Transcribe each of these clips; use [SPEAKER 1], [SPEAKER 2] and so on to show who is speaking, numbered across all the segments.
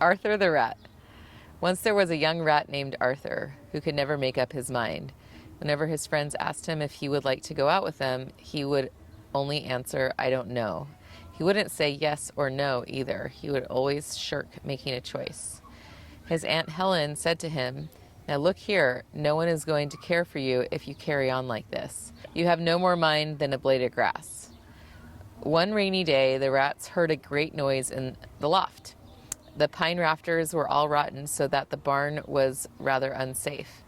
[SPEAKER 1] Arthur the Rat. Once there was a young rat named Arthur who could never make up his mind. Whenever his friends asked him if he would like to go out with them, he would only answer, "I don't know." He wouldn't say yes or no either. He would always shirk making a choice. His Aunt Helen said to him, "Now look here, no one is going to care for you if you carry on like this. You have no more mind than a blade of grass." One rainy day, the rats heard a great noise in the loft. The pine rafters were all rotten, so that the barn was rather unsafe.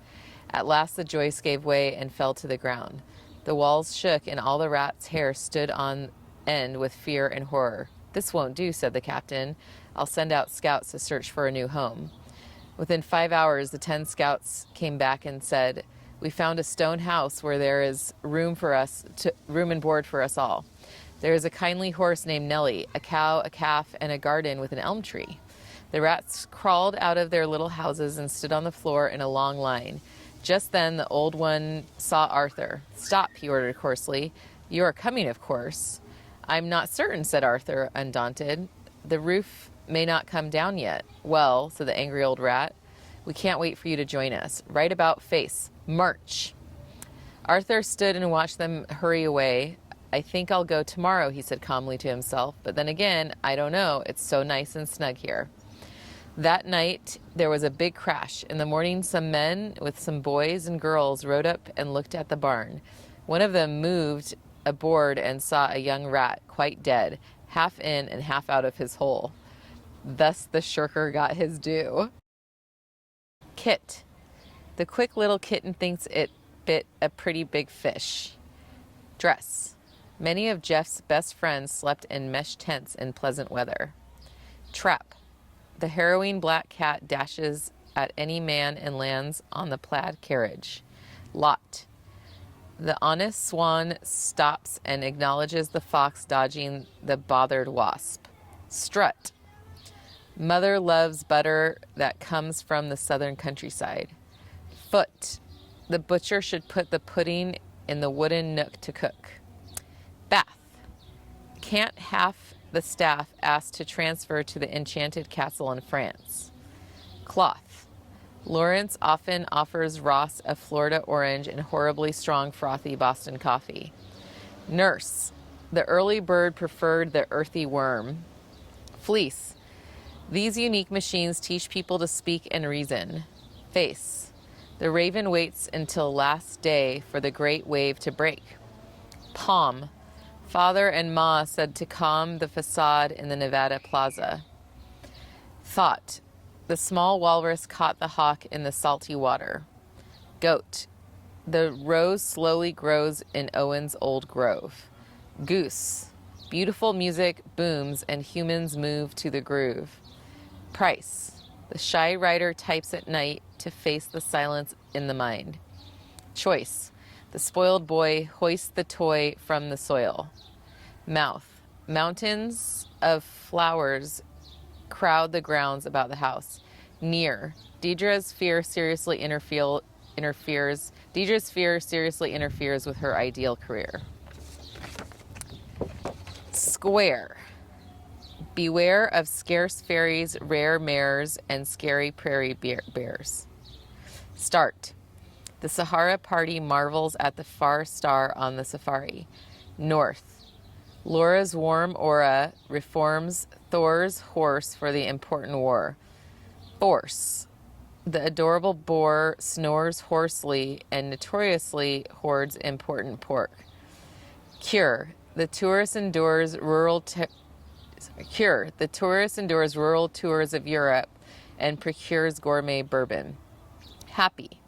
[SPEAKER 1] At last the joist gave way and fell to the ground. The walls shook, and all the rats' hair stood on end with fear and horror. "This won't do," said the captain. "I'll send out scouts to search for a new home." Within 5 hours, the 10 scouts came back and said, "We found a stone house where there is room and board for us all. There is a kindly horse named Nellie, a cow, a calf, and a garden with an elm tree." The rats crawled out of their little houses and stood on the floor in a long line. Just then the old one saw Arthur. "Stop," he ordered hoarsely. "You are coming, of course." "I'm not certain," said Arthur, undaunted. "The roof may not come down yet." "Well," said the angry old rat, "we can't wait for you to join us. Right about face. March." Arthur stood and watched them hurry away. "I think I'll go tomorrow," he said calmly to himself. "But then again, I don't know. It's so nice and snug here." That night, there was a big crash. In the morning, some men with some boys and girls rode up and looked at the barn. One of them moved a board and saw a young rat, quite dead, half in and half out of his hole. Thus the shirker got his due. Kit. The quick little kitten thinks it bit a pretty big fish. Dress. Many of Jeff's best friends slept in mesh tents in pleasant weather. Trap. The harrowing black cat dashes at any man and lands on the plaid carriage. Lot. The honest swan stops and acknowledges the fox dodging the bothered wasp. Strut. Mother loves butter that comes from the southern countryside. Foot. The butcher should put the pudding in the wooden nook to cook. Bath. Can't half the staff asked to transfer to the enchanted castle in France. Cloth. Lawrence often offers Ross a Florida orange and horribly strong frothy Boston coffee. Nurse. The early bird preferred the earthy worm. Fleece. These unique machines teach people to speak and reason. Face. The raven waits until last day for the great wave to break. Palm. Father and Ma said to calm the facade in the Nevada Plaza. Thought. The small walrus caught the hawk in the salty water. Goat. The rose slowly grows in Owen's old grove. Goose. Beautiful music booms and humans move to the groove. Price. The shy writer types at night to face the silence in the mind. Choice. The spoiled boy hoists the toy from the soil. Mouth. Mountains of flowers crowd the grounds about the house. Near. Deidre's fear seriously interferes with her ideal career. Square. Beware of scarce fairies, rare mares, and scary prairie bears. Start. The Sahara party marvels at the far star on the safari. North. Laura's warm aura reforms Thor's horse for the important war. Force. The adorable boar snores hoarsely and notoriously hoards important pork. Cure. The tourist endures rural tours of Europe and procures gourmet bourbon. Happy.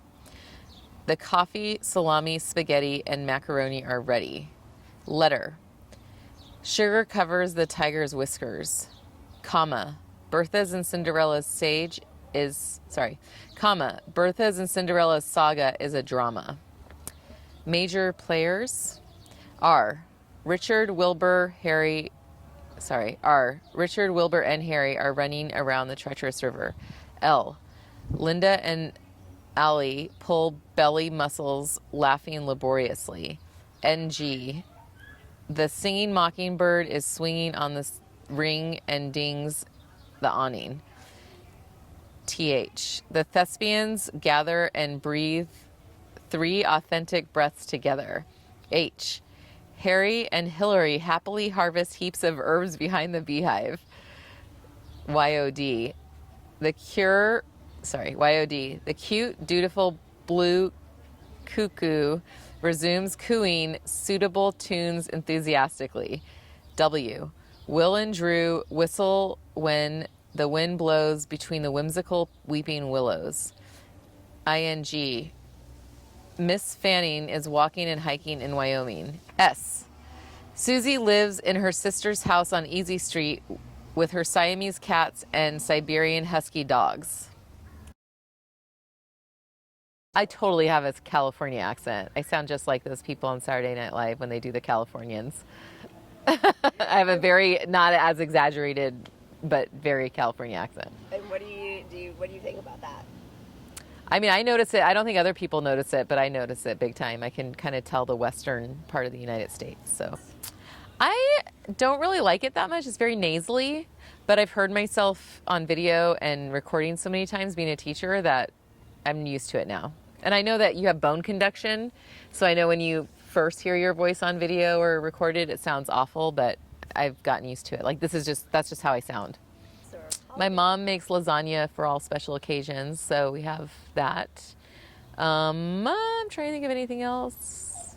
[SPEAKER 1] The coffee, salami, spaghetti, and macaroni are ready. Letter. Sugar covers the tiger's whiskers. Comma. Bertha's and Cinderella's saga is a drama. Major players are Richard, Wilbur, and Harry are running around the treacherous river. L. Linda and Allie pull belly muscles, laughing laboriously. NG. The singing mockingbird is swinging on the ring and dings the awning. TH. The thespians gather and breathe 3 authentic breaths together. H. Harry and Hillary happily harvest heaps of herbs behind the beehive. YOD. YOD. The cute, dutiful blue cuckoo resumes cooing suitable tunes enthusiastically. W. Will and Drew whistle when the wind blows between the whimsical weeping willows. ING. Miss Fanning is walking and hiking in Wyoming. S. Susie lives in her sister's house on Easy Street with her Siamese cats and Siberian husky dogs. I totally have a California accent. I sound just like those people on Saturday Night Live when they do the Californians. I have a very, not as exaggerated, but very California accent.
[SPEAKER 2] And what do you think about that?
[SPEAKER 1] I mean, I notice it. I don't think other people notice it, but I notice it big time. I can kind of tell the western part of the United States. So I don't really like it that much. It's very nasally, but I've heard myself on video and recording so many times being a teacher that I'm used to it now. And I know that you have bone conduction, so I know when you first hear your voice on video or recorded, it sounds awful, but I've gotten used to it. Like that's just how I sound. My mom makes lasagna for all special occasions, so we have that. I'm trying to think of anything else.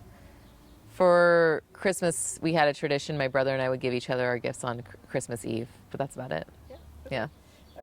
[SPEAKER 1] For Christmas, we had a tradition. My brother and I would give each other our gifts on Christmas Eve, but that's about it. Yeah.